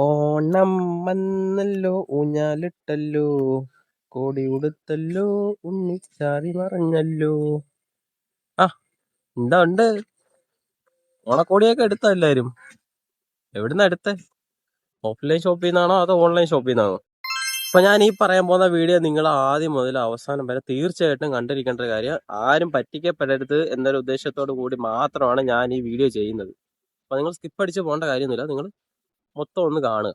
ഓണം വന്നല്ലോ ഊഞ്ഞാലിട്ടല്ലോ കോടി ഉടുത്തല്ലോ ഉണ്ണിച്ചാറി മറഞ്ഞല്ലോ. ആ എന്താ ഉണ്ട്? ഓണക്കോടിയൊക്കെ എടുത്തോ എല്ലാരും? എവിടുന്നാ എടുത്തേ? ഓഫ്ലൈൻ ഷോപ്പിൽ നിന്നാണോ അതോ ഓൺലൈൻ ഷോപ്പിൽ നിന്നാണോ? അപ്പൊ ഞാൻ ഈ പറയാൻ പോകുന്ന വീഡിയോ നിങ്ങൾ ആദ്യം മുതൽ അവസാനം വരെ തീർച്ചയായിട്ടും കണ്ടിരിക്കേണ്ട ഒരു കാര്യം. ആരും പറ്റിക്കപ്പെടരുത് എന്നൊരു ഉദ്ദേശത്തോടു കൂടി മാത്രമാണ് ഞാൻ ഈ വീഡിയോ ചെയ്യുന്നത്. അപ്പൊ നിങ്ങൾ സ്കിപ്പ് അടിച്ച് പോകേണ്ട കാര്യമൊന്നുമില്ല, നിങ്ങൾ മൊത്തം ഒന്ന് കാണുക.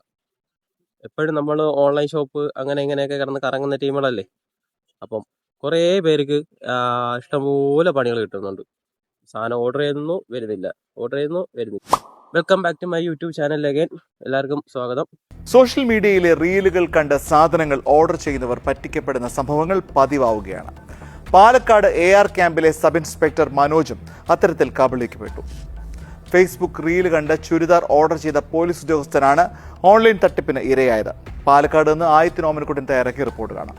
എപ്പോഴും നമ്മൾ ഓൺലൈൻ ഷോപ്പ് അങ്ങനെ ഇങ്ങനെയൊക്കെ കിടന്ന് കറങ്ങുന്ന ടീമുകളല്ലേ. അപ്പം കുറേ പേർക്ക് ഇഷ്ടംപോലെ പണികൾ കിട്ടുന്നുണ്ട്. സാധനം ഓർഡർ ചെയ്യുന്നു വരുന്നില്ല, ഓർഡർ ചെയ്യുന്നു വരുന്നില്ല. Welcome back to my YouTube channel again. എല്ലാവർക്കും സ്വാഗതം. സോഷ്യൽ മീഡിയയിലെ റീലുകൾ കണ്ട് സാധനങ്ങൾ ഓർഡർ ചെയ്യുന്നവർ പറ്റിക്കപ്പെടുന്ന സംഭവങ്ങൾ പതിവാവുകയാണ്. പാലക്കാട് AR ക്യാമ്പിലെ സബ് ഇൻസ്പെക്ടർ മനോജും അത്തരത്തിൽ കബളിക്കപ്പെട്ടു. ഫേസ്ബുക്ക് റീല് കണ്ട് ചുരിദാർ ഓർഡർ ചെയ്ത പോലീസ് ഉദ്യോഗസ്ഥനാണ് ഓൺലൈൻ തട്ടിപ്പിന് ഇരയായത്. പാലക്കാട് നിന്ന് ആയത്തിന് ഓമനക്കുട്ടൻ തയ്യാറാക്കിയ റിപ്പോർട്ട് കാണാം.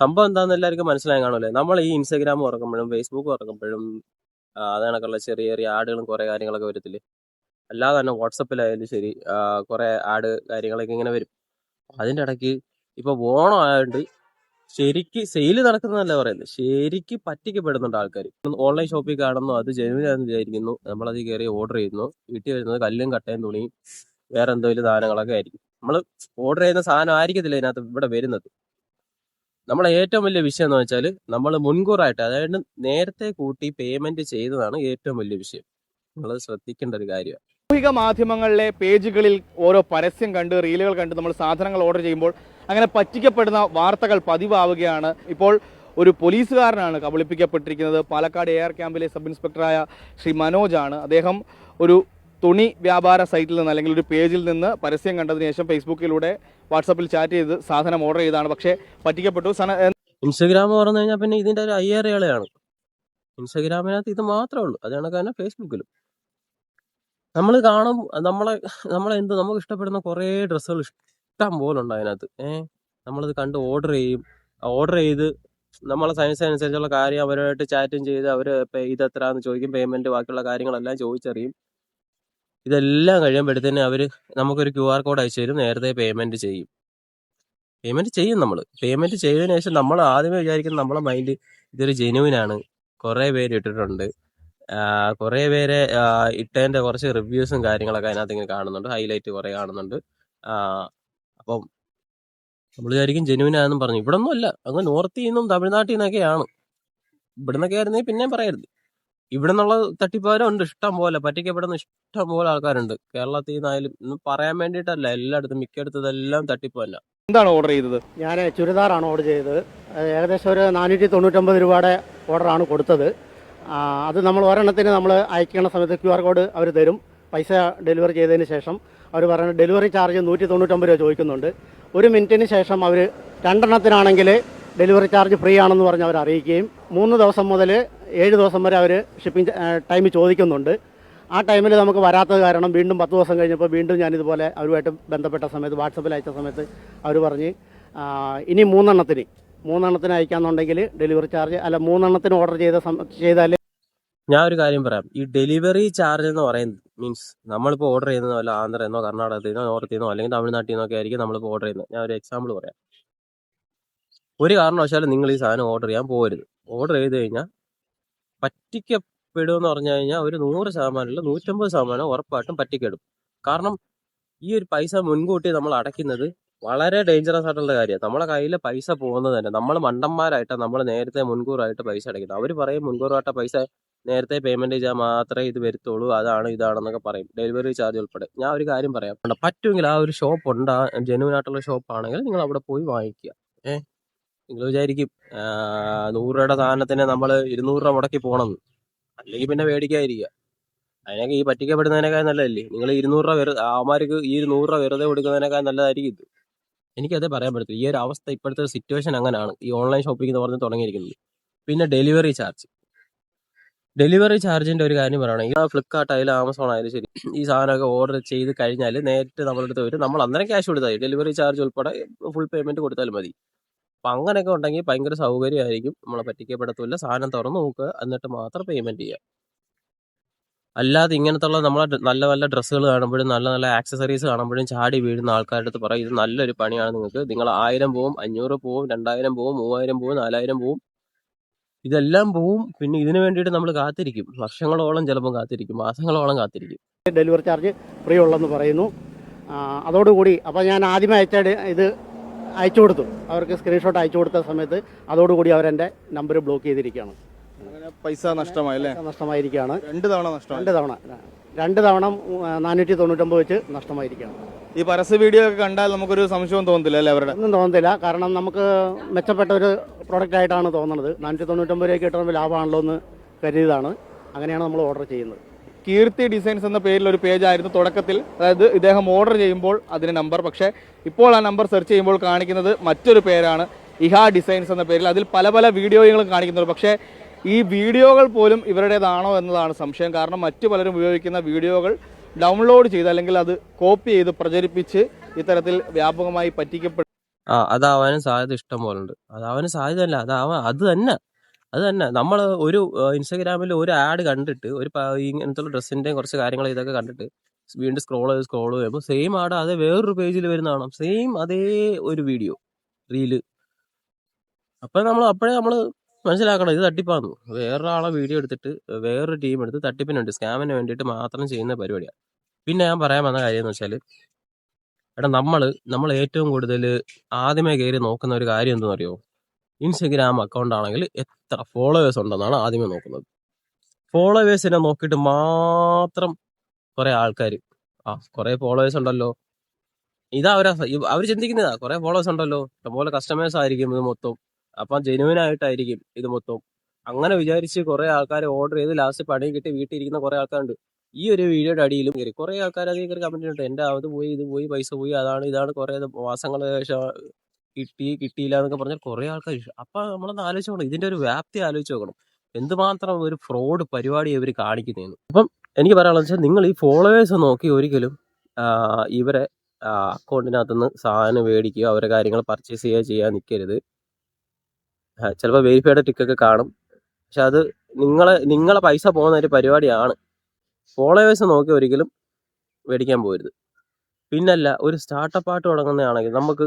സംഭവം എന്താണെന്ന് എല്ലാവർക്കും മനസ്സിലായി കാണുമല്ലേ. നമ്മൾ ഈ ഇൻസ്റ്റാഗ്രാം തുറക്കുമ്പോഴും ഫേസ്ബുക്ക് തുറക്കുമ്പോഴും അതിനൊക്കെയുള്ള ചെറിയ ചെറിയ ആഡുകളും കുറേ കാര്യങ്ങളൊക്കെ വരത്തില്ലേ. അല്ലാതെ തന്നെ വാട്സപ്പിലായാലും ശരി കുറേ ആഡ് കാര്യങ്ങളൊക്കെ ഇങ്ങനെ വരും. അതിൻ്റെ ഇടയ്ക്ക് ഇപ്പോൾ ഓണം ആയതുകൊണ്ട് ശരിക്ക് സെയിൽ നടക്കുന്നതല്ല പറയുന്നത്, ശരിക്ക് പറ്റിക്കപ്പെടുന്നുണ്ട് ആൾക്കാർ. ഓൺലൈൻ ഷോപ്പിൽ കാണുന്നു, അത് ജെനുവിനാന്ന് വിചാരിക്കുന്നു, നമ്മളത് കയറി ഓർഡർ ചെയ്യുന്നു. വീട്ടിൽ വരുന്നത് കല്ലും കട്ടയും തുണിയും വേറെ എന്തെങ്കിലും സാധനങ്ങളൊക്കെ ആയിരിക്കും. നമ്മൾ ഓർഡർ ചെയ്യുന്ന സാധനം ആയിരിക്കത്തില്ല ഇതിനകത്ത് ഇവിടെ വരുന്നത്. നമ്മളെ ഏറ്റവും വലിയ വിഷയം എന്ന് വെച്ചാൽ നമ്മൾ മുൻകൂറായിട്ട്, അതായത് നേരത്തെ കൂട്ടി പേയ്മെന്റ് ചെയ്തതാണ് ഏറ്റവും വലിയ വിഷയം. നമ്മൾ ശ്രദ്ധിക്കേണ്ട ഒരു കാര്യമാണ്. സാമൂഹിക മാധ്യമങ്ങളിലെ പേജുകളിൽ ഓരോ പരസ്യം കണ്ട് റീലുകൾ കണ്ട് നമ്മൾ സാധനങ്ങൾ ഓർഡർ ചെയ്യുമ്പോൾ അങ്ങനെ പറ്റിക്കപ്പെടുന്ന വാർത്തകൾ പതിവാവുകയാണ്. ഇപ്പോൾ ഒരു പോലീസുകാരനാണ് കബളിപ്പിക്കപ്പെട്ടിരിക്കുന്നത്. പാലക്കാട് AR ക്യാമ്പിലെ സബ് ഇൻസ്പെക്ടറായ ശ്രീ മനോജാണ്. അദ്ദേഹം ഒരു തുണി വ്യാപാര സൈറ്റിൽ നിന്ന് അല്ലെങ്കിൽ ഒരു പേജിൽ നിന്ന് പരസ്യം കണ്ടതിന് ശേഷം ഫേസ്ബുക്കിലൂടെ വാട്സപ്പിൽ ചാറ്റ് ചെയ്ത് സാധനം ഓർഡർ ചെയ്താണ്. പക്ഷേ പറ്റിക്കപ്പെട്ടു. ഇൻസ്റ്റഗ്രാം പറഞ്ഞു കഴിഞ്ഞാൽ പിന്നെ ഇതിന്റെ ഒരു അയ്യേറെയാണ്. ഇൻസ്റ്റഗ്രാമിനകത്ത് ഇത് മാത്രമേ ഉള്ളൂ, അത് കണക്ക് തന്നെ ഫേസ്ബുക്കിലും നമ്മൾ കാണും. നമുക്ക് ഇഷ്ടപ്പെടുന്ന കുറേ ഡ്രസ്സുകൾ ഇഷ്ടം പോലെ ഉണ്ട് അതിനകത്ത്. നമ്മളത് കണ്ട് ഓർഡർ ചെയ്യും. ഓർഡർ ചെയ്ത് നമ്മളെ സൈസ് അനുസരിച്ചുള്ള കാര്യം അവരുമായിട്ട് ചാറ്റും ചെയ്ത് അവർ ഇത് എത്രയാണെന്ന് ചോദിക്കും, പേയ്മെന്റ് ബാക്കിയുള്ള കാര്യങ്ങളെല്ലാം ചോദിച്ചറിയും. ഇതെല്ലാം കഴിയുമ്പോഴത്തേന് അവർ നമുക്കൊരു QR കോഡ് അയച്ചു തരും. നേരത്തെ പേയ്മെന്റ് ചെയ്യും. നമ്മൾ പേയ്മെന്റ് ചെയ്തതിനു ശേഷം നമ്മൾ ആദ്യമേ വിചാരിക്കുന്നത്, നമ്മളെ മൈൻഡ് ഇതൊരു ജെനുവിനാണ്. കുറേ പേര് ഇട്ടിട്ടുണ്ട്, കുറേ പേരെ ഇട്ടതിൻ്റെ കുറച്ച് റിവ്യൂസും കാര്യങ്ങളൊക്കെ അതിനകത്ത് ഇങ്ങനെ കാണുന്നുണ്ട്, ഹൈലൈറ്റ് കുറേ കാണുന്നുണ്ട്. അപ്പം നമ്മൾ വിചാരിക്കും ജെനുവിനാണെന്നും പറഞ്ഞു. ഇവിടെ ഒന്നും അല്ല, അങ്ങ് നോർത്തിൽ നിന്നും തമിഴ്നാട്ടിൽ നിന്നൊക്കെയാണ്. ഇവിടെ നിന്നൊക്കെ ആയിരുന്നെങ്കിൽ പിന്നെയും പറയരുത്. ഇവിടെ നിന്നുള്ള തട്ടിപ്പുകാരുണ്ട് ഇഷ്ടം പോലെ, പറ്റിക്കപ്പെടുന്ന ഇഷ്ടം പോലെ ആൾക്കാരുണ്ട്. കേരളത്തിൽ നിന്നായാലും ഒന്നും പറയാൻ വേണ്ടിയിട്ടല്ല, എല്ലായിടത്തും മിക്കയിടത്തും ഇതെല്ലാം തട്ടിപ്പ് തന്നെ. എന്താണ് ഓർഡർ ചെയ്തത്? ഞാൻ ചുരിദാറാണ് ഓർഡർ ചെയ്തത്. ഏകദേശം ഒരു 499 രൂപയുടെ ഓർഡറാണ് കൊടുത്തത്. അത് നമ്മൾ ഒരെണ്ണത്തിന് നമ്മൾ അയക്കുന്ന സമയത്ത് QR കോഡ് അവർ തരും. പൈസ ഡെലിവറി ചെയ്തതിന് ശേഷം അവർ പറയുന്നത് ഡെലിവറി ചാർജ് 199 രൂപ ചോദിക്കുന്നുണ്ട്. ഒരു മിനിറ്റിന് ശേഷം അവർ രണ്ടെണ്ണത്തിനാണെങ്കിൽ ഡെലിവറി ചാർജ് ഫ്രീ ആണെന്ന് പറഞ്ഞ് അവർ അറിയിക്കുകയും 3 ദിവസം മുതൽ 7 ദിവസം വരെ അവർ ഷിപ്പിംഗ് ടൈം ചോദിക്കുന്നുണ്ട്. ആ ടൈമിൽ നമുക്ക് വരാത്തത് കാരണം വീണ്ടും 10 ദിവസം കഴിഞ്ഞപ്പോൾ വീണ്ടും ഞാനിതുപോലെ അവരുമായിട്ട് ബന്ധപ്പെട്ട സമയത്ത് വാട്സപ്പിൽ അയച്ച സമയത്ത് അവർ പറഞ്ഞ് ഇനി മൂന്നെണ്ണത്തിന് അയക്കാന്നുണ്ടെങ്കിൽ ഡെലിവറി ചാർജ് അല്ല, 3 എണ്ണത്തിന് ഓർഡർ ചെയ്താൽ. ഞാൻ ഒരു കാര്യം പറയാം. ഈ ഡെലിവറി ചാർജ് എന്ന് പറയുന്നത് മീൻസ് നമ്മളിപ്പോൾ ഓർഡർ ചെയ്യുന്നത് വല്ല ആന്ധ്രയിൽ നിന്നോ കർണാടകത്തിൽ നിന്നോ നോർത്തിൽ നിന്നോ അല്ലെങ്കിൽ തമിഴ്നാട്ടിൽ നിന്നൊക്കെ ആയിരിക്കും നമ്മളിപ്പോൾ ഓർഡർ ചെയ്യുന്നത്. ഞാൻ ഒരു എക്സാമ്പിൾ പറയാം. ഒരു കാരണവശാലും നിങ്ങൾ ഈ സാധനം ഓർഡർ ചെയ്യാൻ പോകരുത്. ഓർഡർ ചെയ്ത് കഴിഞ്ഞാൽ പറ്റിക്കപ്പെടുമെന്ന് പറഞ്ഞു കഴിഞ്ഞാൽ ഒരു 100% 150% ഉറപ്പായിട്ടും പറ്റിക്കെടും. കാരണം ഈ ഒരു പൈസ മുൻകൂട്ടി നമ്മൾ അടയ്ക്കുന്നത് വളരെ ഡേഞ്ചറസ് ആയിട്ടുള്ള കാര്യമാണ്. നമ്മളെ കയ്യിൽ പൈസ പോകുന്നത് തന്നെ നമ്മൾ മണ്ടന്മാരായിട്ട് നമ്മൾ നേരത്തെ മുൻകൂറായിട്ട് പൈസ അടയ്ക്കുന്നത്. അവർ പറയും മുൻകൂറായിട്ട് പൈസ നേരത്തെ പേയ്മെന്റ് ചെയ്താൽ മാത്രമേ ഇത് വരുത്തുള്ളൂ, അതാണ് ഇതാണെന്നൊക്കെ പറയും, ഡെലിവറി ചാർജ് ഉൾപ്പെടെ. ഞാൻ ഒരു കാര്യം പറയാം, പറ്റുമെങ്കിൽ ആ ഒരു ഷോപ്പ് ഉണ്ട്, ജെന്യൂൻ ആയിട്ടുള്ള ഷോപ്പാണെങ്കിൽ നിങ്ങൾ അവിടെ പോയി വാങ്ങിക്കുക. നിങ്ങൾ വിചാരിക്കും 100 രൂപയുടെ സാധനത്തിന് നമ്മൾ 200 രൂപ മുടക്കി പോകണമെന്ന്, അല്ലെങ്കിൽ പിന്നെ മേടിക്കാതിരിക്കുക. അതിനൊക്കെ ഈ പറ്റിക്കപ്പെടുന്നതിനേക്കാൾ നല്ലതല്ലേ നിങ്ങൾ 200 രൂപ അവന്മാർക്ക് ഈ 100 രൂപ വെറുതെ കൊടുക്കുന്നതിനേക്കാൾ നല്ലതായിരിക്കും ഇത്. എനിക്കതേ പറയാൻ പറ്റത്തില്ല. ഈ ഒരു അവസ്ഥ, ഇപ്പോഴത്തെ സിറ്റുവേഷൻ അങ്ങനെയാണ് ഈ ഓൺലൈൻ ഷോപ്പിംഗ് എന്ന് പറഞ്ഞ് തുടങ്ങിയിരിക്കുന്നത്. പിന്നെ ഡെലിവറി ചാർജിന്റെ ഒരു കാര്യം പറയുകയാണെങ്കിൽ ഫ്ലിപ്കാർട്ട് ആയാലും ആമസോൺ ആയാലും ശരി, ഈ സാധനമൊക്കെ ഓർഡർ ചെയ്ത് കഴിഞ്ഞാൽ നേരിട്ട് നമ്മുടെ അടുത്ത് വരും. നമ്മൾ അന്നേരം ക്യാഷ് കൊടുത്താൽ മതി, ഡെലിവറി ചാർജ് ഉൾപ്പെടെ ഫുൾ പേയ്മെന്റ് കൊടുത്താലും മതി. അപ്പം അങ്ങനെയൊക്കെ ഉണ്ടെങ്കിൽ ഭയങ്കര സൗകര്യമായിരിക്കും, നമ്മളെ പറ്റിക്കപ്പെടത്തില്ല. സാധനം തുറന്ന് നോക്കുക, എന്നിട്ട് മാത്രം പേയ്മെന്റ് ചെയ്യുക. അല്ലാതെ ഇങ്ങനത്തുള്ള നമ്മളെ നല്ല നല്ല ഡ്രസ്സുകൾ കാണുമ്പോഴും നല്ല നല്ല ആക്സസറീസ് കാണുമ്പോഴും ചാടി വീഴുന്ന ആൾക്കാരുടെ അടുത്ത് പറയും ഇത് നല്ലൊരു പണിയാണ് നിങ്ങൾക്ക്. നിങ്ങൾ 1000 പോവും, 500 പോവും, 2000 പോവും, 3000 പോവും, 4000 പോവും, ഇതെല്ലാം പോവും. പിന്നെ ഇതിനു വേണ്ടിയിട്ട് നമ്മൾ കാത്തിരിക്കും, വർഷങ്ങളോളം ചിലപ്പോൾ കാത്തിരിക്കും, മാസങ്ങളോളം കാത്തിരിക്കും. ഡെലിവറി ചാർജ് ഫ്രീ ഉള്ളെന്ന് പറയുന്നു. അതോടുകൂടി അപ്പോൾ ഞാൻ ആദ്യമേ ഇത് അയച്ചു കൊടുത്തു, അവർക്ക് സ്ക്രീൻഷോട്ട് അയച്ചു കൊടുത്ത സമയത്ത് അതോടുകൂടി അവരെൻ്റെ നമ്പർ ബ്ലോക്ക് ചെയ്തിരിക്കുകയാണ്. അങ്ങനെ പൈസ നഷ്ടമായി അല്ലേ? നഷ്ടമായിരിക്കുകയാണ്. 2 തവണ നഷ്ടമായി. 2 തവണ 499 വെച്ച് നഷ്ടമായിരിക്കുകയാണ്. ഈ പരസ്യ വീഡിയോ ഒക്കെ കണ്ടാൽ നമുക്കൊരു സംശയം തോന്നുന്നില്ല അല്ലേ അവരുടെ? ഒന്നും തോന്നുന്നില്ല, കാരണം നമുക്ക് മെച്ചപ്പെട്ട ഒരു പ്രോഡക്റ്റ് ആയിട്ടാണ് തോന്നുന്നത്. 499 രൂപയ്ക്ക് കിട്ടുമ്പോൾ ലാഭമാണല്ലോ എന്ന് കരുതിയതാണ്. അങ്ങനെയാണ് നമ്മൾ ഓർഡർ ചെയ്യുന്നത്. കീർത്തി ഡിസൈൻസ് എന്ന പേരിൽ ഒരു പേജായിരുന്നു തുടക്കത്തിൽ, അതായത് ഇദ്ദേഹം ഓർഡർ ചെയ്യുമ്പോൾ അതിന് നമ്പർ. പക്ഷേ ഇപ്പോൾ ആ നമ്പർ സെർച്ച് ചെയ്യുമ്പോൾ കാണിക്കുന്നത് മറ്റൊരു പേരാണ്, ഇഹ ഡിസൈൻസ് എന്ന പേരിൽ. അതിൽ പല പല വീഡിയോകളും കാണിക്കുന്നുണ്ട്. പക്ഷേ ഈ വീഡിയോകൾ പോലും ഇവരുടേതാണോ എന്നതാണ് സംശയം. കാരണം മറ്റു പലരും ഉപയോഗിക്കുന്ന വീഡിയോകൾ ഡൗൺലോഡ് ചെയ്ത് അല്ലെങ്കിൽ അത് കോപ്പി ചെയ്ത് പ്രചരിപ്പിച്ച് ഇത്തരത്തിൽ വ്യാപകമായി പറ്റിക്കപ്പെടും. അതാവാനും സാധ്യത ഇഷ്ടം പോലെ ഉണ്ട്. അതാവാനും സാധ്യതയല്ല, അത് തന്നെ നമ്മൾ ഒരു ഇൻസ്റ്റാഗ്രാമിൽ ഒരു ആഡ് കണ്ടിട്ട് ഇങ്ങനത്തെ ഡ്രസ്സിൻ്റെയും കുറച്ച് കാര്യങ്ങൾ ഇതൊക്കെ കണ്ടിട്ട് വീണ്ടും സ്ക്രോൾ ചെയ്യുമ്പോൾ സെയിം ആഡ് അത് വേറൊരു പേജിൽ വരുന്നതാണ്, സെയിം അതേ ഒരു വീഡിയോ റീല്. അപ്പം അപ്പോഴേ നമ്മൾ മനസ്സിലാക്കണം ഇത് തട്ടിപ്പാന്ന്. വേറൊരാളെ വീഡിയോ എടുത്തിട്ട് വേറൊരു ടീം എടുത്ത് തട്ടിപ്പിന് വേണ്ടി, സ്കാമിന് വേണ്ടിയിട്ട് മാത്രം ചെയ്യുന്ന പരിപാടിയാണ്. പിന്നെ ഞാൻ പറയാൻ വന്ന കാര്യം എന്ന് വെച്ചാൽ, എടാ നമ്മൾ ഏറ്റവും കൂടുതൽ ആദ്യമേ കയറി നോക്കുന്ന ഒരു കാര്യം എന്തെന്ന് അറിയോ? ഇൻസ്റ്റഗ്രാം അക്കൗണ്ട് ആണെങ്കിൽ എത്ര ഫോളോവേഴ്സ് ഉണ്ടെന്നാണ് ആദ്യമേ നോക്കുന്നത്. ഫോളോവേഴ്സിനെ നോക്കിയിട്ട് മാത്രം കുറെ ആൾക്കാർ കുറെ ഫോളോവേഴ്സ് ഉണ്ടല്ലോ, ഇതാ അവർ ചിന്തിക്കുന്നതാ, കുറെ ഫോളോവേഴ്സ് ഉണ്ടല്ലോ, ഇഷ്ടംപോലെ കസ്റ്റമേഴ്സ് ആയിരിക്കും ഇത് മൊത്തം, അപ്പം ജെന്യുവൻ ആയിട്ടായിരിക്കും ഇത് മൊത്തം. അങ്ങനെ വിചാരിച്ച് കുറെ ആൾക്കാർ ഓർഡർ ചെയ്ത് ലാസ്റ്റ് പണി കിട്ടി വീട്ടിൽ ഇരിക്കുന്ന കുറെ ആൾക്കാരുണ്ട്. ഈ ഒരു വീഡിയോയുടെ അടിയിലും കയറി കുറെ ആൾക്കാർ അതിൽ കയറി കമന്റ് ഉണ്ട്, എന്റെ അത് പോയി ഇത് പോയി പൈസ പോയി ഇതാണ് കുറെ മാസങ്ങൾ ശേഷം കിട്ടിയില്ല എന്നൊക്കെ പറഞ്ഞാൽ കുറെ ആൾക്കാർ. അപ്പൊ നമ്മളൊന്ന് ആലോചിച്ച് നോക്കണം, ഇതിന്റെ ഒരു വ്യാപ്തി ആലോചിച്ച് നോക്കണം, എന്തുമാത്രം ഒരു ഫ്രോഡ് പരിപാടി ഇവർ കാണിക്കുന്നതെന്ന്. അപ്പം എനിക്ക് പറയാനുള്ളത് വെച്ചാൽ, നിങ്ങൾ ഈ ഫോളോവേഴ്സ് നോക്കി ഒരിക്കലും ഇവരെ അക്കൗണ്ടിനകത്തുനിന്ന് സാധനം മേടിക്കുകയോ അവരെ കാര്യങ്ങൾ പർച്ചേസ് ചെയ്യാൻ നിൽക്കരുത്. ചിലപ്പോൾ വെരിഫൈഡ് ടിക്കൊക്കെ കാണും, പക്ഷെ അത് നിങ്ങളെ പൈസ പോകുന്ന ഒരു പരിപാടിയാണ്. ഫോളോവേഴ്സ് നോക്കി ഒരിക്കലും മേടിക്കാൻ പോകരുത്. പിന്നല്ല, ഒരു സ്റ്റാർട്ടപ്പ് ആയിട്ട് തുടങ്ങുന്നതാണെങ്കിൽ നമുക്ക്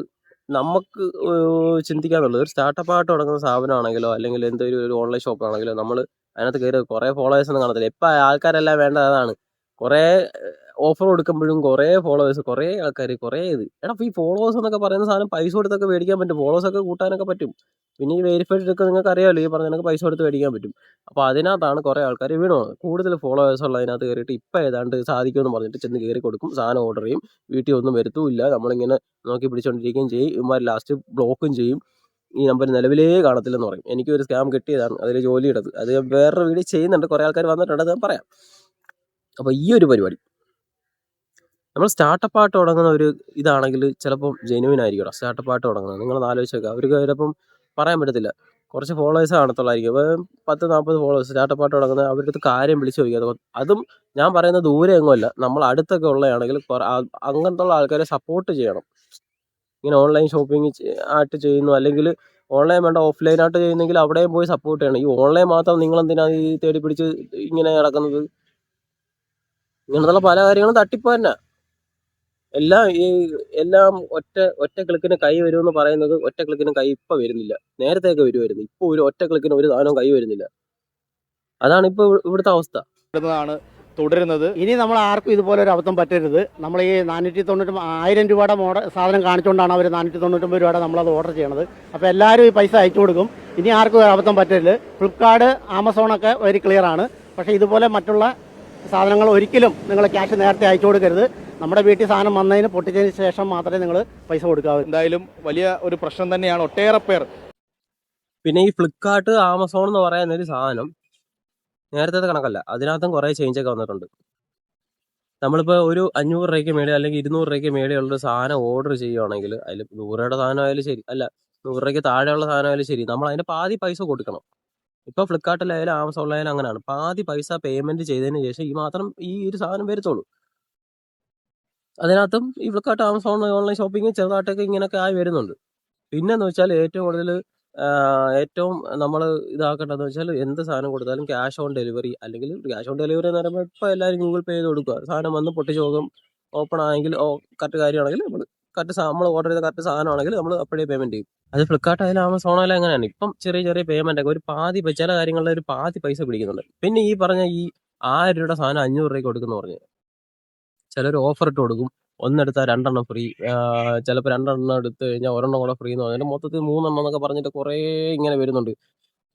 ചിന്തിക്കാന്നുള്ളത്, ഒരു സ്റ്റാർട്ടപ്പ് ആയിട്ട് തുടങ്ങുന്ന സ്ഥാപനമാണെങ്കിലോ അല്ലെങ്കിൽ എന്തൊരു ഒരു ഓൺലൈൻ ഷോപ്പ് ആണെങ്കിലോ നമ്മൾ അതിനകത്ത് കയറി കുറേ ഫോളോവേഴ്സ് ഒന്നും കാണത്തില്ല. ഇപ്പം ആൾക്കാരെല്ലാം വേണ്ടത് അതാണ്, കുറേ ഓഫർ കൊടുക്കുമ്പോഴും കുറേ ഫോളോവേഴ്സ്, കുറേ ആൾക്കാർ, കുറേ എടാ ഈ ഫോളോവേഴ്സ് എന്നൊക്കെ പറയുന്ന സാധനം പൈസ കൊടുത്തൊക്കെ മേടിക്കാൻ പറ്റും, ഫോളോവേഴ്സ് ഒക്കെ കൂട്ടാനൊക്കെ പറ്റും. പിന്നെ ഈ വെരിഫൈഡ് ഒക്കെ നിങ്ങൾക്ക് അറിയാമല്ലോ, ഈ പറഞ്ഞ കണക്ക് പൈസ കൊടുത്ത് മേടിക്കാൻ പറ്റും. അപ്പോൾ അതിനകത്താണ് കുറേ ആൾക്കാർ വീണു കൂടുതൽ ഫോളോവേഴ്സ് ഉള്ളതിനകത്ത് കയറിയിട്ട് ഇപ്പം ഏതാണ്ട് സാധിക്കുമെന്ന് പറഞ്ഞിട്ട് ചെന്ന് കയറി കൊടുക്കും, സാധനം ഓർഡർ ചെയ്യും, വീട്ടിൽ ഒന്നും വരുത്തുമില്ല, നമ്മളിങ്ങനെ നോക്കി പിടിച്ചുകൊണ്ടിരിക്കുകയും ചെയ്യും. ഇവന്മാർ ലാസ്റ്റ് ബ്ലോക്കും ചെയ്യും, ഈ നമ്പർ നിലവിലേ കാണത്തില്ലെന്ന് പറയും. എനിക്കൊരു സ്കാം കിട്ടിയതാണ്, അതിൽ ജോലിയിടത്, അത് വേറൊരു വീഡിയോ ചെയ്യുന്നുണ്ട്, കുറേ ആൾക്കാർ വന്നിട്ടുണ്ട്, അത് ഞാൻ പറയാം. അപ്പോൾ ഈ ഒരു പരിപാടി നമ്മൾ സ്റ്റാർട്ടപ്പ് ആയിട്ട് തുടങ്ങുന്ന ഒരു ഇതാണെങ്കിൽ ചിലപ്പം ജെന്യുവൻ ആയിരിക്കും. സ്റ്റാർട്ടപ്പ് ആയിട്ട് തുടങ്ങുന്നത് നിങ്ങളൊന്ന് ആലോചിച്ച് നോക്കുക, അവർക്ക് ചിലപ്പം പറയാൻ പറ്റത്തില്ല, കുറച്ച് ഫോളോവേഴ്സ് കാണത്തുള്ളായിരിക്കും, 10-40 ഫോളോവേഴ്സ് സ്റ്റാർട്ടപ്പ് ആയിട്ട് തുടങ്ങുന്നത്. അവരുടെ അടുത്ത് കാര്യം വിളിച്ച് ചോദിക്കുക. അതും ഞാൻ പറയുന്ന ദൂരെ എങ്ങുമല്ല, നമ്മൾ അടുത്തൊക്കെ ഉള്ളതാണെങ്കിൽ അങ്ങനത്തെ ഉള്ള ആൾക്കാരെ സപ്പോർട്ട് ചെയ്യണം. ഇങ്ങനെ ഓൺലൈൻ ഷോപ്പിംഗ് ആയിട്ട് ചെയ്യുന്നു, അല്ലെങ്കിൽ ഓൺലൈൻ വേണ്ട ഓഫ്ലൈൻ ആയിട്ട് ചെയ്യുന്നെങ്കിൽ അവിടെയും പോയി സപ്പോർട്ട് ചെയ്യണം. ഈ ഓൺലൈൻ മാത്രം നിങ്ങൾ എന്തിനാണ് ഈ തേടി പിടിച്ച് ഇങ്ങനെ നടക്കുന്നത്? ഇങ്ങനത്തുള്ള പല കാര്യങ്ങളും തട്ടിപ്പ് തന്നെ. എല്ലാം ഒറ്റ ക്ലിക്കിന് കൈ വരുമെന്ന് പറയുന്നത്, ഒറ്റ ക്ലിക്കിന് കൈ ഇപ്പം വരുന്നില്ല, നേരത്തെയൊക്കെ വരുമായിരുന്നു. ഇപ്പോൾ ഒരു ഒറ്റ ക്ലിക്കിന് ഒരു സാധനവും കൈ വരുന്നില്ല. അതാണ് ഇപ്പോൾ ഇവിടുത്തെ അവസ്ഥ. തുടരുന്നത് ഇനി നമ്മൾ ആർക്കും ഇതുപോലെ ഒരു അബദ്ധം പറ്റരുത്. നമ്മൾ ഈ 490 രൂപയുടെ സാധനം കാണിച്ചുകൊണ്ടാണ് അവർ 499 രൂപയുടെ നമ്മളത് ഓർഡർ ചെയ്യണത്. അപ്പോൾ എല്ലാവരും ഈ പൈസ അയച്ചു കൊടുക്കും. ഇനി ആർക്കും ഒരു അബദ്ധം പറ്റരുത്. ഫ്ലിപ്കാർട്ട്, ആമസോണൊക്കെ വെരി ക്ലിയർ ആണ്. പക്ഷേ ഇതുപോലെ മറ്റുള്ള സാധനങ്ങൾ ഒരിക്കലും നിങ്ങൾ ക്യാഷ് നേരത്തെ അയച്ചു കൊടുക്കരുത്. നമ്മുടെ വീട്ടിൽ സാധനം വന്നതിന് പൊട്ടിച്ചതിന് ശേഷം മാത്രമേ നിങ്ങൾ പൈസ കൊടുക്കാവൂ. എന്തായാലും വലിയ ഒരു പ്രശ്നം തന്നെയാണ് ഒട്ടേറെ പേർ. പിന്നെ ഈ ഫ്ലിപ്കാർട്ട്, ആമസോൺ എന്ന് പറയുന്ന ഒരു സാധനം നേരത്തെ കണക്കല്ല, അതിനകത്തും കുറേ ചേഞ്ചൊക്കെ വന്നിട്ടുണ്ട്. നമ്മളിപ്പോൾ ഒരു 500 രൂപയ്ക്ക് മേടി അല്ലെങ്കിൽ 200 രൂപയ്ക്ക് മേടിയുള്ളൊരു സാധനം ഓർഡർ ചെയ്യുകയാണെങ്കിൽ, അതിൽ 100 രൂപയുടെ സാധനമായാലും ശരി, അല്ല 100 രൂപയ്ക്ക് താഴെയുള്ള സാധനമായാലും ശരി, നമ്മൾ അതിൻ്റെ പാതി പൈസ കൊടുക്കണം. ഇപ്പോൾ ഫ്ലിപ്കാർട്ടിലായാലും ആമസോണിലായാലും അങ്ങനെയാണ്, പാതി പൈസ പേയ്മെന്റ് ചെയ്തതിന് ശേഷം മാത്രം ഈ ഒരു സാധനം വരത്തുള്ളൂ. അതിനകത്തും ഈ ഫ്ലിപ്കാർട്ട്, ആമസോൺ ഓൺലൈൻ ഷോപ്പിംഗ് ചെറുതായിട്ടൊക്കെ ഇങ്ങനെയൊക്കെ ആയി വരുന്നുണ്ട്. പിന്നെന്ന് വെച്ചാൽ ഏറ്റവും കൂടുതൽ ഏറ്റവും നമ്മൾ ഇതാക്കേണ്ടതെന്ന് വെച്ചാൽ എന്ത് സാധനം കൊടുത്താലും ക്യാഷ് ഓൺ ഡെലിവറി, അല്ലെങ്കിൽ ക്യാഷ് ഓൺ ഡെലിവറി എന്ന് പറയുമ്പോൾ ഇപ്പോൾ എല്ലാവരും ഗൂഗിൾ പേ ചെയ്ത് കൊടുക്കുക. സാധനം വന്ന് പൊട്ടിച്ച് നോക്കും, ഓപ്പൺ ആണെങ്കിൽ കറക്റ്റ് കാര്യമാണെങ്കിൽ നമ്മൾ ഓർഡർ ചെയ്ത കറക്റ്റ് സാധനമാണെങ്കിൽ നമ്മൾ അപ്പോഴേ പേയ്മെന്റ് ചെയ്യും. അത് ഫ്ലിപ്കാർട്ട് ആയാലും ആമസോൺ ആയാലും അങ്ങനെയാണ്. ഇപ്പം ചെറിയ ചെറിയ പേയ്മെന്റ് ഒക്കെ ഒരു പാതി ചില കാര്യങ്ങളിൽ ഒരു പാതി പൈസ പിടിക്കുന്നുണ്ട്. പിന്നെ ഈ പറഞ്ഞ ഈ 1000 രൂപയുടെ സാധനം 500 രൂപയ്ക്ക് കൊടുക്കുന്നു പറഞ്ഞു ചിലർ ഓഫർ ഇട്ട് കൊടുക്കും. ഒന്നെടുത്താൽ 2 ഫ്രീ, ചിലപ്പോൾ 2 എടുത്ത് കഴിഞ്ഞാൽ 1 കൂടെ ഫ്രീ എന്ന് പറഞ്ഞിട്ട് മൊത്തത്തിൽ 3 എന്നൊക്കെ പറഞ്ഞിട്ട് കുറേ ഇങ്ങനെ വരുന്നുണ്ട്.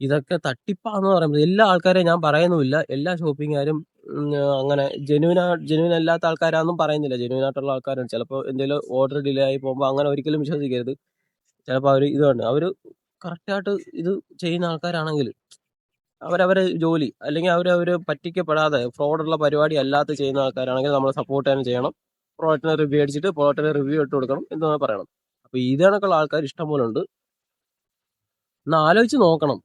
ഇതൊക്കെ തട്ടിപ്പാന്ന് പറയുമ്പോൾ എല്ലാ ആൾക്കാരെയും ഞാൻ പറയുന്നുമില്ല, എല്ലാ ഷോപ്പിംഗുകാരും അങ്ങനെ ജെന്യൂൻ അല്ലാത്ത ആൾക്കാരാണെന്നും പറയുന്നില്ല. ജെന്യൂൻ ആയിട്ടുള്ള ആൾക്കാരാണ്. ചിലപ്പോൾ എന്തെങ്കിലും ഓർഡർ ഡിലേ ആയി പോകുമ്പോൾ അങ്ങനെ ഒരിക്കലും വിശ്വസിക്കരുത്. ചിലപ്പോൾ അവർ ഇതുണ്ട്, അവർ കറക്റ്റായിട്ട് ഇത് ചെയ്യുന്ന ആൾക്കാരാണെങ്കിൽ അവരവരെ ജോലി, അല്ലെങ്കിൽ അവർ പറ്റിക്കപ്പെടാതെ ഫ്രോഡുള്ള പരിപാടി അല്ലാത്ത ചെയ്യുന്ന ആൾക്കാരാണെങ്കിൽ നമ്മൾ സപ്പോർട്ട് തന്നെ ചെയ്യണം. പ്രോഡക്റ്റിനെ റിവ്യൂ അടിച്ചിട്ട് പ്രോഡക്റ്റിനെ റിവ്യൂ ഇട്ട് കൊടുക്കണം എന്ന് പറയണം. അപ്പോൾ ഇതേണക്കുള്ള ആൾക്കാർ ഇഷ്ടം പോലെ ഉണ്ട്. ഒന്ന് ആലോചിച്ച് നോക്കണം.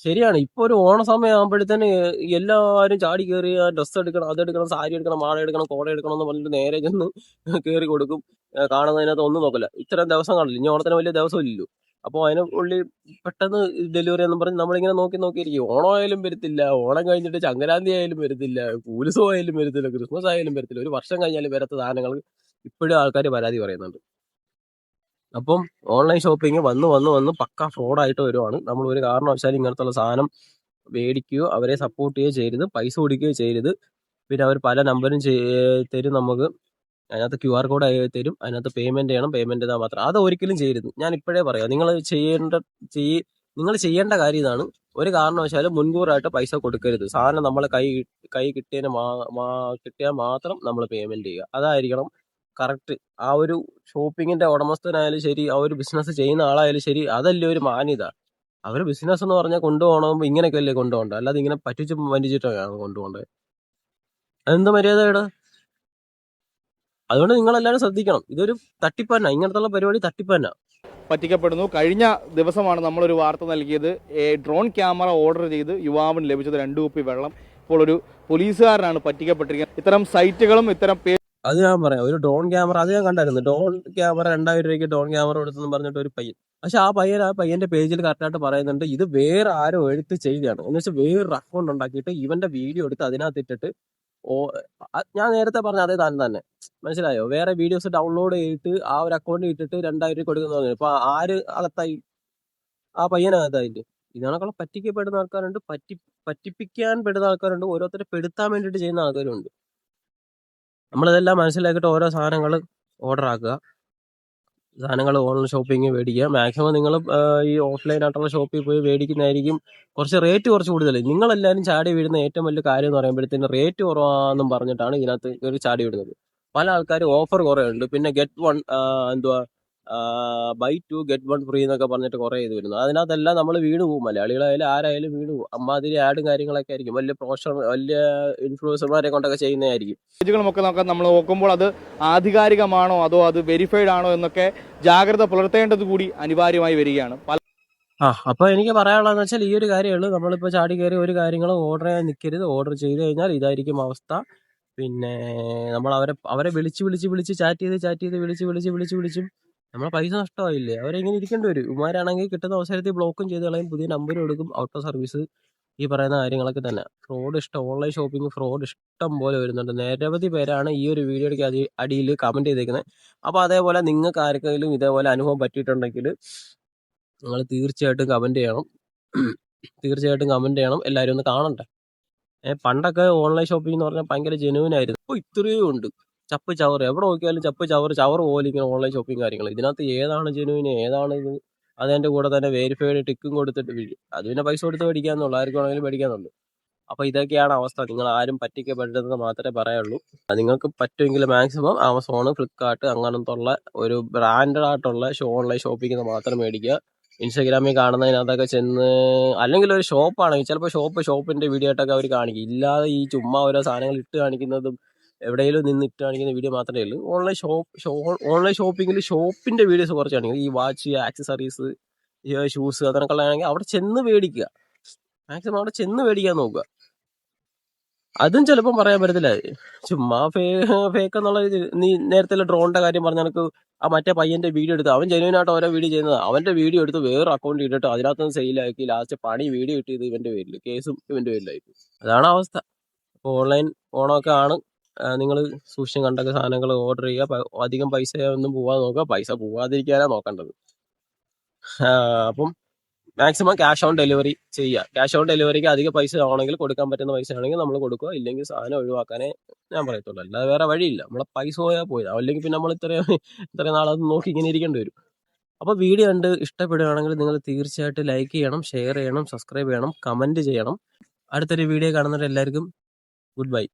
ശരിയാണ്, ഇപ്പൊ ഒരു ഓണ സമയം ആകുമ്പോഴത്തേന് എല്ലാവരും ചാടി കയറി ഡ്രസ്സ് എടുക്കണം, അതെടുക്കണം, സാരി എടുക്കണം, മാള എടുക്കണം, കോട എടുക്കണം എന്ന് പറഞ്ഞിട്ട് നേരെ ചെന്ന് കയറി കൊടുക്കും. കാണുന്നതിനകത്ത് ഒന്നും നോക്കില്ല. ഇത്തരം ദിവസം കാണില്ല, ഇനി ഓണത്തിന് വലിയ ദിവസം ഇല്ലല്ലോ. അപ്പോൾ അതിന് ഉള്ളിൽ പെട്ടെന്ന് ഡെലിവറി എന്ന് പറഞ്ഞ് നമ്മളിങ്ങനെ നോക്കിയിരിക്കും. ഓണമായാലും വരത്തില്ല, ഓണം കഴിഞ്ഞിട്ട് സംക്രാന്തി ആയാലും വരത്തില്ല, ഉത്സവം ആയാലും വരത്തില്ല, ക്രിസ്മസ് ആയാലും വരത്തില്ല. ഒരു വർഷം കഴിഞ്ഞാലും വരാത്ത സാധനങ്ങൾ ഇപ്പോഴും ആൾക്കാർ പരാതി പറയുന്നുണ്ട്. അപ്പം ഓൺലൈൻ ഷോപ്പിംഗ് വന്ന് പക്ക ഫ്രോഡായിട്ട് വരുവാണ്. നമ്മൾ ഒരു കാരണവശാലും ഇങ്ങനത്തുള്ള സാധനം മേടിക്കുകയോ അവരെ സപ്പോർട്ട് ചെയ്യുകയോ ചെയ്യരുത്, പൈസ കൊടുക്കുകയോ ചെയ്യരുത്. പിന്നെ അവർ പല നമ്പരും തരും നമുക്ക്, അതിനകത്ത് QR കോഡ് തരും, അതിനകത്ത് പേയ്മെന്റ് ചെയ്യണം, പേയ്മെന്റ് ചെയ്താൽ മാത്രം. അത് ഒരിക്കലും ചെയ്യരുത്. ഞാൻ ഇപ്പോഴേ പറയാം, നിങ്ങൾ ചെയ്യേണ്ട കാര്യം ഇതാണ്. ഒരു കാരണവശാലും മുൻകൂറായിട്ട് പൈസ കൊടുക്കരുത്. സാധനം നമ്മളെ കൈ കിട്ടിയാൽ മാത്രം നമ്മൾ പേയ്മെന്റ് ചെയ്യുക. അതായിരിക്കണം കറക്റ്റ്. ആ ഒരു ഷോപ്പിങ്ങിന്റെ ഉടമസ്ഥനായാലും ശരി, ആ ഒരു ബിസിനസ് ചെയ്യുന്ന ആളായാലും ശരി, അതല്ലേ ഒരു മാന്യത. അവർ ബിസിനസ് എന്ന് പറഞ്ഞാൽ കൊണ്ടുപോകണമെങ്കിൽ ഇങ്ങനെയൊക്കെയല്ലേ കൊണ്ടുപോകേണ്ടത്, അല്ലാതെ ഇങ്ങനെ വഞ്ചിച്ചിട്ടാണ് കൊണ്ടുപോകേണ്ടത്. അതെന്ത് മര്യാദയുടെ? അതുകൊണ്ട് നിങ്ങളെല്ലാവരും ശ്രദ്ധിക്കണം. ഇതൊരു തട്ടിപ്പന്ന, ഇങ്ങനത്തുള്ള പരിപാടി തട്ടിപ്പന്ന. പറ്റിക്കപ്പെടുന്നു. കഴിഞ്ഞ ദിവസമാണ് നമ്മളൊരു വാർത്ത നൽകിയത്. ഡ്രോൺ ക്യാമറ ഓർഡർ ചെയ്ത് യുവാവിന് ലഭിച്ചത് 2 കുപ്പി വെള്ളം. ഇപ്പോൾ ഒരു പോലീസുകാരനാണ് പറ്റിക്കപ്പെട്ടിരിക്കുന്നത്. ഇത്തരം സൈറ്റുകളും ഇത്തരം അത് ഞാൻ പറയാം, ഒരു ഡ്രോൺ ക്യാമറ അത് ഞാൻ കണ്ടായിരുന്നു. ഡ്രോൺ ക്യാമറ 2000 രൂപയ്ക്ക് ഡ്രോൺ ക്യാമറ കൊടുത്തെന്ന് പറഞ്ഞിട്ട് ഒരു പയ്യൻ. പക്ഷെ ആ പയ്യന്റെ പേജിൽ കറക്റ്റായിട്ട് പറയുന്നുണ്ട് ഇത് വേറെ ആരോ എടുത്ത് ചെയ്തതാണ്. എന്ന് വെച്ചാൽ വേറൊരു അക്കൗണ്ട് ഉണ്ടാക്കിയിട്ട് ഇവന്റെ വീഡിയോ എടുത്ത് അതിനകത്ത് ഇട്ടിട്ട് ഞാൻ നേരത്തെ പറഞ്ഞ അതേ താൻ തന്നെ, മനസ്സിലായോ? വേറെ വീഡിയോസ് ഡൗൺലോഡ് ചെയ്തിട്ട് ആ ഒരു അക്കൗണ്ടിൽ ഇട്ടിട്ട് 2000 രൂപ കൊടുക്കുന്ന പറഞ്ഞു. ഇപ്പൊ ആര് അകത്തായി? ആ പയ്യനകത്തായിട്ട്. ഇതിനൊക്കെ പറ്റിക്കപ്പെടുന്ന ആൾക്കാരുണ്ട്, പറ്റിപ്പിക്കാൻ പെടുന്ന ആൾക്കാരുണ്ട്, ഓരോരുത്തരെ പെടുത്താൻ വേണ്ടിയിട്ട് ചെയ്യുന്ന ആൾക്കാരുണ്ട്. നമ്മളിതെല്ലാം മനസ്സിലാക്കിയിട്ട് ഓരോ സാധനങ്ങൾ ഓർഡർ ആക്കുക, സാധനങ്ങൾ ഓൺലൈൻ ഷോപ്പിംഗ് മേടിക്കുക. മാക്സിമം നിങ്ങൾ ഈ ഓഫ്ലൈൻ ആയിട്ടുള്ള ഷോപ്പിൽ പോയി മേടിക്കുന്നതായിരിക്കും കുറച്ച് റേറ്റ് കുറച്ച് കൂടുതൽ. നിങ്ങളെല്ലാവരും ചാടി വീഴുന്ന ഏറ്റവും വലിയ കാര്യം എന്ന് പറയുമ്പോഴത്തേന് റേറ്റ് കുറവാണെന്നും പറഞ്ഞിട്ടാണ് ഇതിനകത്ത് ഒരു ചാടി വിടുന്നത്. പല ആൾക്കാരും ഓഫർ കുറേ ഉണ്ട്, പിന്നെ ഗെറ്റ് 1 buy 2 get 1 ഫ്രീ എന്നൊക്കെ പറഞ്ഞിട്ട് കുറേ ഇത് വരുന്നു. അതിനകത്തെല്ലാം നമ്മൾ വീണ് പോകും. മലയാളികളായാലും ആരായാലും വീണ് പോകും. അമ്മാതിരി ആഡും കാര്യങ്ങളൊക്കെ ആയിരിക്കും. വലിയ ഇൻഫ്ലുവൻസർമാരെ കൊണ്ടൊക്കെ ചെയ്യുന്നതായിരിക്കും. പേജുകളുമൊക്കെ നമ്മൾ നോക്കുമ്പോൾ അത് ആധികാരികമാണോ അതോ അത് വെരിഫൈഡ് ആണോ എന്നൊക്കെ ജാഗ്രത പുലർത്തേണ്ടത് കൂടി അനിവാര്യമായി വരികയാണ്. അപ്പൊ എനിക്ക് പറയാനുള്ളതെന്ന് വെച്ചാൽ ഈ ഒരു കാര്യമുള്ളൂ. നമ്മളിപ്പോൾ ചാടി കയറി ഒരു കാര്യങ്ങളും ഓർഡർ ചെയ്യാൻ നിൽക്കരുത്. ഓർഡർ ചെയ്ത് കഴിഞ്ഞാൽ ഇതായിരിക്കും അവസ്ഥ. പിന്നെ നമ്മൾ അവരെ വിളിച്ച് ചാറ്റ് ചെയ്ത് വിളിച്ചും നമ്മളെ പൈസ നഷ്ടമായില്ലേ? അവരെങ്ങനെ ഇരിക്കേണ്ടി വരും. ഇവന്മാരാണെങ്കിൽ കിട്ടുന്ന അവസരത്തിൽ ബ്ലോക്കും ചെയ്ത് കളയും, പുതിയ നമ്പർ എടുക്കും, ഔട്ട് ഓഫ് സർവീസ്, ഈ പറയുന്ന കാര്യങ്ങളൊക്കെ തന്നെ. ഓൺലൈൻ ഷോപ്പിംഗ് ഫ്രോഡ് ഇഷ്ടം പോലെ വരുന്നുണ്ട്. നിരവധി പേരാണ് ഈ ഒരു വീഡിയോയ്ക്ക് അടിയിൽ കമന്റ് ചെയ്തേക്കുന്നത്. അപ്പോൾ അതേപോലെ നിങ്ങൾക്ക് ആർക്കെങ്കിലും ഇതേപോലെ അനുഭവം പറ്റിയിട്ടുണ്ടെങ്കിൽ നിങ്ങൾ തീർച്ചയായിട്ടും കമന്റ് ചെയ്യണം. എല്ലാവരും ഒന്ന് കാണണ്ടേ. പണ്ടൊക്കെ ഓൺലൈൻ ഷോപ്പിംഗ് എന്ന് പറഞ്ഞാൽ ഭയങ്കര ജെന്യൂൻ ആയിരുന്നു. ഇപ്പോൾ ഇത്രയും ഉണ്ട് ചപ്പ് ചവറ്. എവിടെ നോക്കിയാലും ചവറ് പോലെ ഇങ്ങനെ ഓൺലൈൻ ഷോപ്പിംഗ് കാര്യങ്ങൾ. ഇതിനകത്ത് ഏതാണ് ജെന്യൂൻ, ഏതാണ് ഇത്? അതിൻ്റെ കൂടെ തന്നെ വെരിഫൈഡ് ടിക്കും കൊടുത്തിട്ട് അത് പിന്നെ പൈസ കൊടുത്ത് മേടിക്കാന്നുള്ളൂ, ആർക്കും വേണമെങ്കിലും മേടിക്കാന്നുള്ളൂ. അപ്പോൾ ഇതൊക്കെയാണ് അവസ്ഥ. നിങ്ങൾ ആരും പറ്റിക്കപ്പെടരുതെന്ന് മാത്രമേ പറയുള്ളൂ. നിങ്ങൾക്ക് പറ്റുമെങ്കിൽ മാക്സിമം ആമസോൺ, ഫ്ലിപ്കാർട്ട് അങ്ങനത്തുള്ള ഒരു ബ്രാൻഡഡ് ആയിട്ടുള്ള ഓൺലൈൻ ഷോപ്പിംഗ് മാത്രം മേടിക്കുക. ഇൻസ്റ്റാഗ്രാമിൽ കാണുന്നതിനകത്തൊക്കെ ചെന്ന്, അല്ലെങ്കിൽ ഒരു ഷോപ്പാണെങ്കിൽ ചിലപ്പോൾ ഷോപ്പിന്റെ വീഡിയോ ആയിട്ടൊക്കെ അവർ കാണിക്കും. ഇല്ലാതെ ഈ ചുമ്മാ ഓരോ സാധനങ്ങൾ ഇട്ട് കാണിക്കുന്നതും എവിടെയെങ്കിലും നിന്ന് ഇട്ട് കാണിക്കുന്ന വീഡിയോ മാത്രമേ ഉള്ളൂ. ഓൺലൈൻ ഷോപ്പിങ്ങിൽ ഷോപ്പിന്റെ വീഡിയോസ് കുറച്ച് കാണിക്കും. ഈ വാച്ച്, ആക്സസറീസ്, ഷൂസ് അതൊക്കെ ആണെങ്കിൽ അവിടെ ചെന്ന് മേടിക്കുക. മാക്സിമം അവിടെ ചെന്ന് മേടിക്കാൻ നോക്കുക. അതും ചിലപ്പം പറയാൻ പറ്റത്തില്ല. ചുമ്മാ ഫേക്ക് എന്നുള്ള നീ നേരത്തെ ഡ്രോണിന്റെ കാര്യം പറഞ്ഞ കണക്ക് ആ മറ്റേ പയ്യന്റെ വീഡിയോ എടുത്ത് അവൻ ജെന്യൂനായിട്ട് ഓരോ വീഡിയോ ചെയ്യുന്നത് അവന്റെ വീഡിയോ എടുത്ത് വേറെ അക്കൗണ്ട് ഇട്ടിട്ട് അതിനകത്തുനിന്ന് സെയിലാക്കി ലാസ്റ്റ് പണി വീഡിയോ കിട്ടിയത് ഇവന്റെ പേരിൽ കേസും ഇവന്റെ പേരിലായിരിക്കും. അതാണ് അവസ്ഥ. ഇപ്പോൾ ഓൺലൈൻ ഓണമൊക്കെ ആണ്. നിങ്ങൾ സൂക്ഷിച്ചും കണ്ടൊക്കെ സാധനങ്ങൾ ഓർഡർ ചെയ്യുക. അധികം പൈസ ഒന്നും പോവാതെ നോക്കുക. പൈസ പോവാതിരിക്കാനാണ് നോക്കേണ്ടത്. അപ്പം മാക്സിമം ക്യാഷ് ഓൺ ഡെലിവറി ചെയ്യുക. ക്യാഷ് ഓൺ ഡെലിവറിക്ക് അധിക പൈസ ആണെങ്കിൽ കൊടുക്കാൻ പറ്റുന്ന പൈസ ആണെങ്കിൽ നമ്മൾ കൊടുക്കുക. ഇല്ലെങ്കിൽ സാധനം ഒഴിവാക്കാനേ ഞാൻ പറയത്തുള്ളൂ. അല്ലാതെ വേറെ വഴിയില്ല. നമ്മളെ പൈസ പോയാൽ പോയത്. അല്ലെങ്കിൽ പിന്നെ നമ്മൾ ഇത്രയും നാളത് നോക്കി ഇങ്ങനെ ഇരിക്കേണ്ടി വരും. അപ്പോൾ വീഡിയോ കണ്ട് ഇഷ്ടപ്പെടുകയാണെങ്കിൽ നിങ്ങൾ തീർച്ചയായിട്ടും ലൈക്ക് ചെയ്യണം, ഷെയർ ചെയ്യണം, സബ്സ്ക്രൈബ് ചെയ്യണം, കമൻറ്റ് ചെയ്യണം. അടുത്തൊരു വീഡിയോ കാണുന്നവരെല്ലാവർക്കും ഗുഡ് ബൈ.